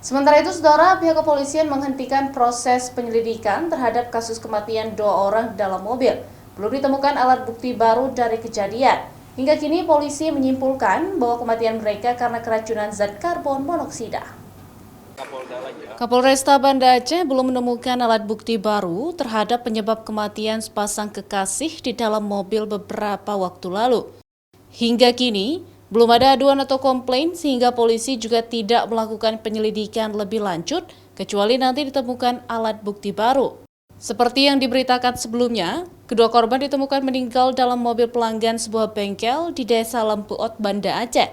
Sementara itu, saudara, pihak kepolisian menghentikan proses penyelidikan terhadap kasus kematian 2 orang dalam mobil. Belum ditemukan alat bukti baru dari kejadian. Hingga kini polisi menyimpulkan bahwa kematian mereka karena keracunan zat karbon monoksida. Kapolresta Banda Aceh belum menemukan alat bukti baru terhadap penyebab kematian sepasang kekasih di dalam mobil beberapa waktu lalu. Hingga kini, belum ada aduan atau komplain sehingga polisi juga tidak melakukan penyelidikan lebih lanjut kecuali nanti ditemukan alat bukti baru. Seperti yang diberitakan sebelumnya, kedua korban ditemukan meninggal dalam mobil pelanggan sebuah bengkel di Desa Lempuot, Banda Aceh.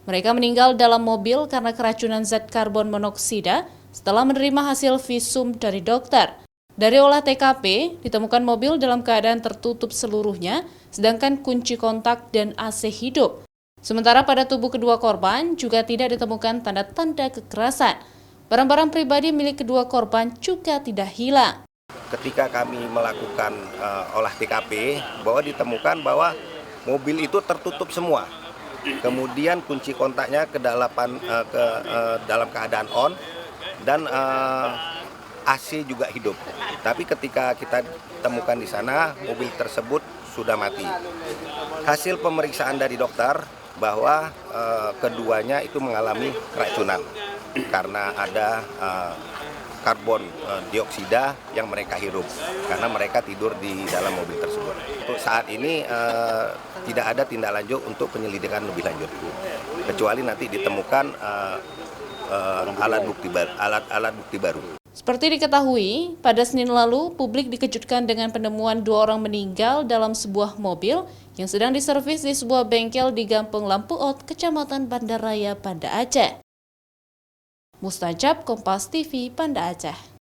Mereka meninggal dalam mobil karena keracunan zat karbon monoksida setelah menerima hasil visum dari dokter. Dari olah TKP, ditemukan mobil dalam keadaan tertutup seluruhnya, sedangkan kunci kontak dan AC hidup. Sementara pada tubuh kedua korban juga tidak ditemukan tanda-tanda kekerasan. Barang-barang pribadi milik kedua korban juga tidak hilang. Ketika kami melakukan olah TKP, bahwa ditemukan bahwa mobil itu tertutup semua. Kemudian kunci kontaknya dalam keadaan on dan AC juga hidup. Tapi ketika kita temukan di sana, mobil tersebut sudah mati. Hasil pemeriksaan dari dokter bahwa keduanya itu mengalami keracunan karena ada karbon dioksida yang mereka hirup karena mereka tidur di dalam mobil tersebut. Untuk saat ini tidak ada tindak lanjut untuk penyelidikan lebih lanjut, kecuali nanti ditemukan alat bukti baru. Seperti diketahui, pada Senin lalu, publik dikejutkan dengan penemuan 2 orang meninggal dalam sebuah mobil yang sedang diservis di sebuah bengkel di Gampung Lempuot, Kecamatan Bandaraya, Banda Aceh. Mustajab, Kompas TV, Banda Aceh.